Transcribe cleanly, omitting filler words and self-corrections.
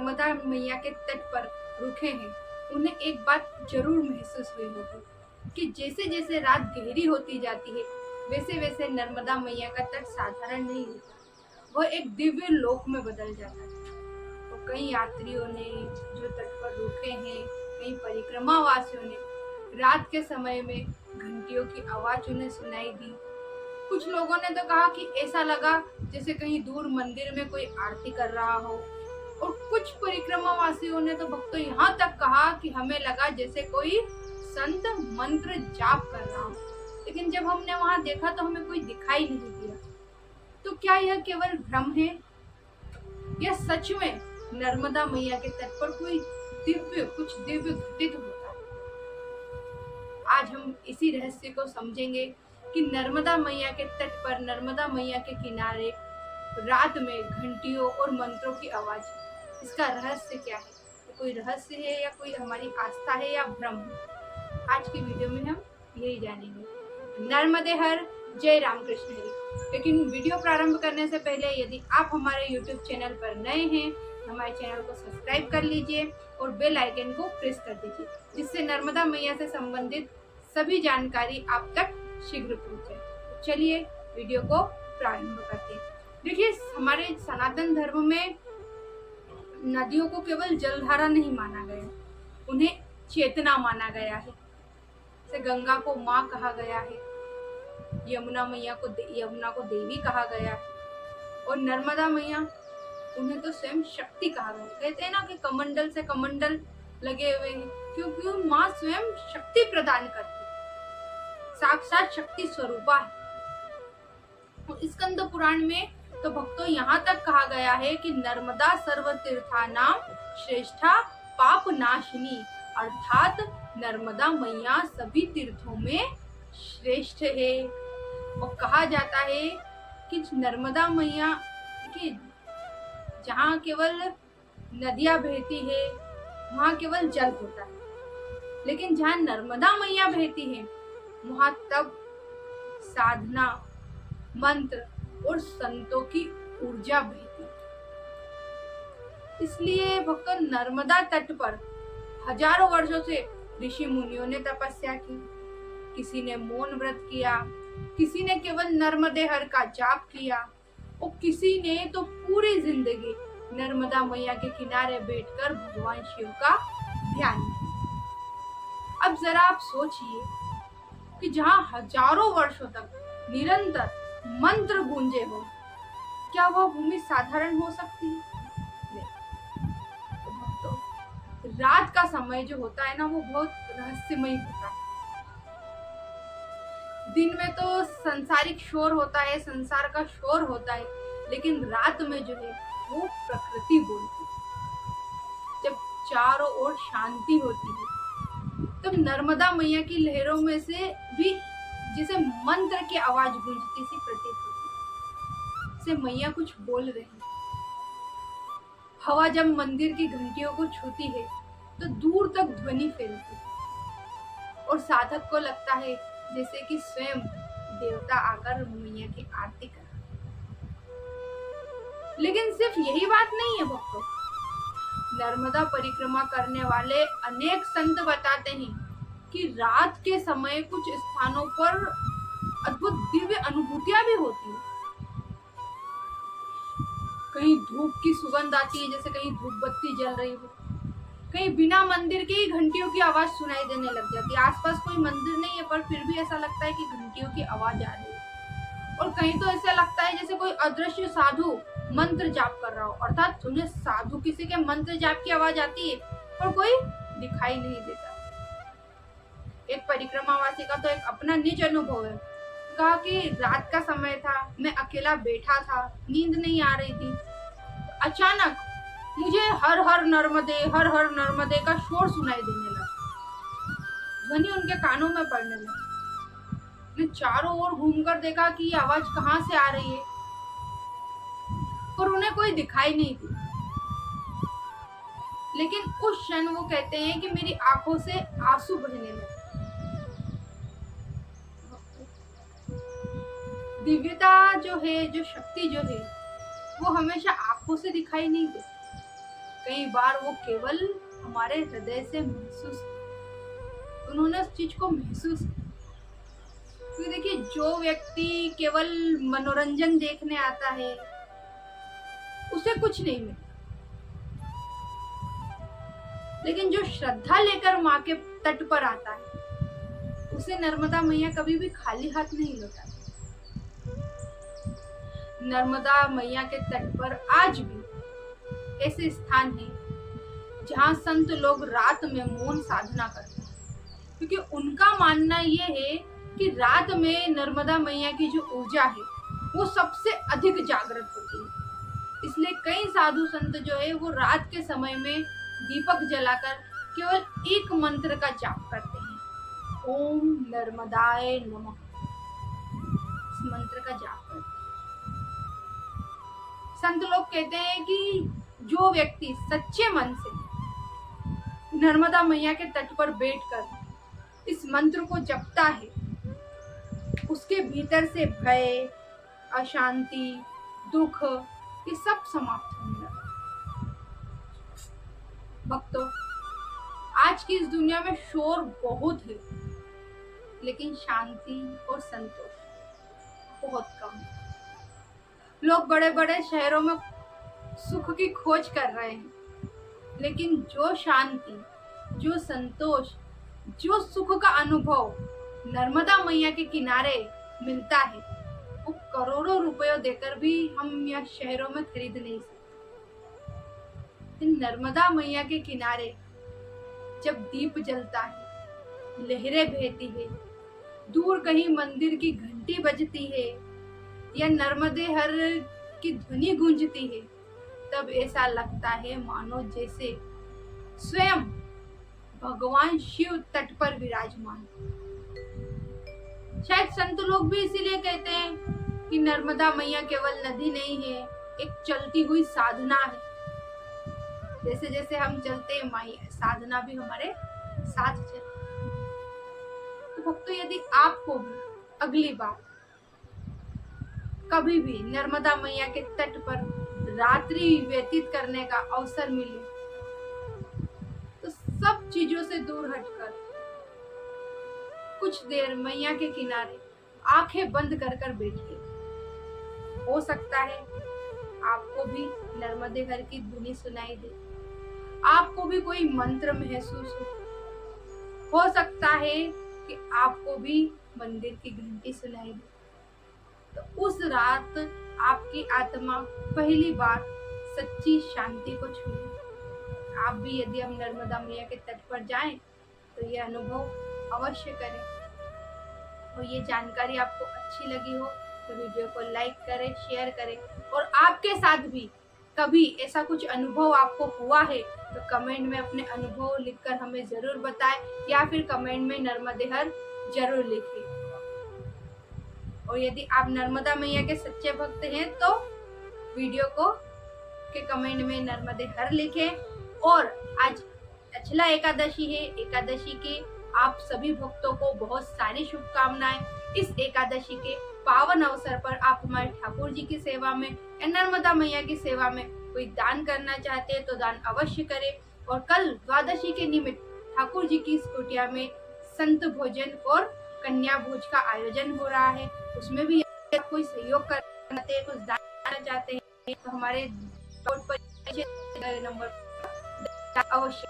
नर्मदा मैया के तट पर रुके हैं उन्हें एक बात जरूर महसूस हुई होगी कि जैसे जैसे रात गहरी होती जाती है वैसे वैसे नर्मदा मैया का तट साधारण नहीं होता, वह एक दिव्य लोक में बदल जाता है। और कई यात्रियों ने जो तट पर रुके हैं, कई परिक्रमा वासियों ने रात के समय में घंटियों की आवाज उन्हें सुनाई दी। कुछ लोगों ने तो कहा कि ऐसा लगा जैसे कहीं दूर मंदिर में कोई आरती कर रहा हो, और कुछ परिक्रमा वासियों ने तो भक्तों यहाँ तक कहा कि हमें लगा जैसे कोई संत मंत्र जाप कर रहा हो, लेकिन जब हमने वहां देखा तो हमें कोई दिखाई नहीं दिया। तो क्या यह केवल भ्रम है या सच में नर्मदा मैया के तट पर कुछ दिव्य घटित होता है? आज हम इसी रहस्य को समझेंगे कि नर्मदा मैया के तट पर, नर्मदा मैया के किनारे रात में घंटियों और मंत्रों की आवाज, इसका रहस्य क्या है? तो कोई रहस्य है या कोई हमारी आस्था है या भ्रम है? आज की वीडियो में हम यही जानेंगे। नर्मदे हर, जय रामकृष्ण हरि। लेकिन वीडियो प्रारंभ करने से पहले यदि आप हमारे YouTube चैनल पर नए हैं, हमारे चैनल को सब्सक्राइब कर लीजिए और बेल आइकन को प्रेस कर दीजिए, जिससे नर्मदा मैया से संबंधित सभी जानकारी आप तक शीघ्र पहुंचे। चलिए वीडियो को प्रारंभ करते हैं। देखिए, हमारे सनातन धर्म में नदियों को केवल जलधारा नहीं माना गया, उन्हें चेतना माना गया है। जैसे गंगा को माँ कहा गया है, यमुना को देवी कहा गया है, और नर्मदा मैया उन्हें तो स्वयं शक्ति कहा गया। कहते हैं ना कि कमंडल से कमंडल लगे हुए हैं, क्योंकि माँ स्वयं शक्ति प्रदान करती है, साक्षात शक्ति स्वरूपा है। और स्कंद पुराण में तो भक्तों यहाँ तक कहा गया है कि नर्मदा सर्व तीर्थानाम श्रेष्ठा पाप नाशिनी, अर्थात नर्मदा मैया सभी तीर्थों में श्रेष्ठ है। और कहा जाता है कि नर्मदा मैया कि जहाँ केवल नदियां बहती है वहाँ केवल जल होता है, लेकिन जहाँ नर्मदा मैया बहती है वहाँ तब साधना, मंत्र और संतों की ऊर्जा बहती है। इसलिए भक्तों, नर्मदा तट पर हजारों वर्षों से ऋषि मुनियों ने तपस्या की, किसी ने मौन व्रत किया, किसी ने केवल नर्मदे हर का जाप किया, और किसी ने तो पूरी जिंदगी नर्मदा मैया के किनारे बैठकर भगवान शिव का ध्यान किया। अब जरा आप सोचिए कि जहाँ हजारों वर्षों तक निरंतर मंत्र गूंजे हो, क्या वह भूमि साधारण हो सकती है? तो रात का समय जो होता है ना, वो बहुत रहस्यमय होता है। दिन में तो संसारिक शोर होता है, संसार का शोर होता है, लेकिन रात में जो है वो प्रकृति बोलती है। जब चारों ओर शांति होती है तब नर्मदा मैया की लहरों में से भी जैसे मंत्र की आवाज गूंजती सी प्रतीत होती है, जैसे मैया कुछ बोल रही है। हवा जब मंदिर की घंटियों को छूती है तो दूर तक ध्वनि फैलती है, और साधक को लगता है जैसे कि स्वयं देवता आकर मैया की आरती कर रहे हैं। लेकिन सिर्फ यही बात नहीं है भक्तों, नर्मदा परिक्रमा करने वाले अनेक संत बताते हैं कि रात के समय कुछ स्थानों पर अद्भुत दिव्य अनुभूतियां भी होती है। कहीं धूप की सुगंध आती है, जैसे कहीं धूप बत्ती जल रही हो, कहीं बिना मंदिर के ही घंटियों की आवाज सुनाई देने लग जाती है। आसपास कोई मंदिर नहीं है पर फिर भी ऐसा लगता है कि घंटियों की आवाज आ रही है। और कहीं तो ऐसा लगता है जैसे कोई अदृश्य साधु मंत्र जाप कर रहा हो, अर्थात उन्हें साधु किसी के मंत्र जाप की आवाज आती है पर कोई दिखाई नहीं देता। एक परिक्रमावासी का तो एक अपना निज अनुभव है। कहा कि रात का समय था, मैं अकेला बैठा था, नींद नहीं आ रही थी, अचानक मुझे हर हर नर्मदे का शोर सुनाई देने लगा। ध्वनि उनके कानों में पड़ने लगी। मैं चारों ओर घूमकर देखा कि ये आवाज कहाँ से आ रही है, पर उन्हें कोई दिखाई नहीं दी। लेकिन उस क्षण वो कहते हैं कि मेरी आंखों से आंसू बहने लगे। दिव्यता जो है, जो शक्ति जो है, वो हमेशा आंखों से दिखाई नहीं देती। कई बार वो केवल हमारे हृदय से महसूस, उन्होंने उस चीज को महसूस किया। क्योंकि देखिए, जो व्यक्ति केवल मनोरंजन देखने आता है उसे कुछ नहीं मिलता, लेकिन जो श्रद्धा लेकर माँ के तट पर आता है उसे नर्मदा मैया कभी भी खाली हाथ नहीं लौटाती। नर्मदा मैया के तट पर आज भी ऐसे स्थान हैं जहाँ संत लोग रात में मौन साधना करते हैं, क्योंकि उनका मानना ये है कि रात में नर्मदा मैया की जो ऊर्जा है वो सबसे अधिक जागृत होती है। इसलिए कई साधु संत जो है वो रात के समय में दीपक जलाकर केवल एक मंत्र का जाप करते हैं, ओम नर्मदाय नमः। इस मंत्र का जाप करते हैं। संत लोग कहते हैं कि जो व्यक्ति सच्चे मन से नर्मदा मैया के तट पर बैठकर इस मंत्र को जपता है, उसके भीतर से भय, अशांति, दुख ये सब समाप्त होने लगता है। भक्तों, आज की इस दुनिया में शोर बहुत है, लेकिन शांति और संतोष बहुत कम है। लोग बड़े बड़े शहरों में सुख की खोज कर रहे हैं, लेकिन जो शांति, जो संतोष, जो सुख का अनुभव नर्मदा मैया के किनारे मिलता है वो करोड़ों रुपयों देकर भी हम यह शहरों में खरीद नहीं सकते। नर्मदा मैया के किनारे जब दीप जलता है, लहरें बहती है, दूर कहीं मंदिर की घंटी बजती है या नर्मदे हर की ध्वनि गूंजती है, तब ऐसा लगता है मानो जैसे स्वयं भगवान शिव तट पर विराजमान। शायद संत लोग भी इसीलिए कहते हैं कि नर्मदा मैया केवल नदी नहीं है, एक चलती हुई साधना है। जैसे जैसे हम चलते हैं माई साधना भी हमारे साथ चलती है। तो भक्तों, यदि आपको भी अगली बार कभी भी नर्मदा मैया के तट पर रात्रि व्यतीत करने का अवसर मिले तो सब चीजों से दूर हटकर कुछ देर मैया के किनारे आंखें बंद कर कर बैठिए। हो सकता है आपको भी नर्मदे हर की ध्वनि सुनाई दे, आपको भी कोई मंत्र महसूस हो सकता है कि आपको भी मंदिर की घंटी सुनाई दे। तो उस रात आपकी आत्मा पहली बार सच्ची शांति को छूए। आप भी यदि हम नर्मदा मैया के तट पर जाएं तो ये अनुभव अवश्य करें। और ये जानकारी आपको अच्छी लगी हो तो वीडियो को लाइक करें, शेयर करें। और आपके साथ भी कभी ऐसा कुछ अनुभव आपको हुआ है तो कमेंट में अपने अनुभव लिखकर हमें जरूर बताएं, या फिर कमेंट में नर्मदे हर जरूर लिखें। और यदि आप नर्मदा मैया के सच्चे भक्त हैं तो वीडियो को के कमेंट में नर्मदे हर लिखें। और आज अचला एकादशी है, एकादशी के आप सभी भक्तों को बहुत सारी शुभकामनाएं। इस एकादशी के पावन अवसर पर आप हमारे ठाकुर जी की सेवा में या नर्मदा मैया की सेवा में कोई दान करना चाहते हैं तो दान अवश्य करें। और कल द्वादशी के निमित्त ठाकुर जी की इस कुटिया में संत भोजन और कन्या भोज का आयोजन हो रहा है, उसमें भी कोई सहयोग करना चाहते हैं, कुछ दान करना चाहते हैं तो हमारे नंबर अवश्य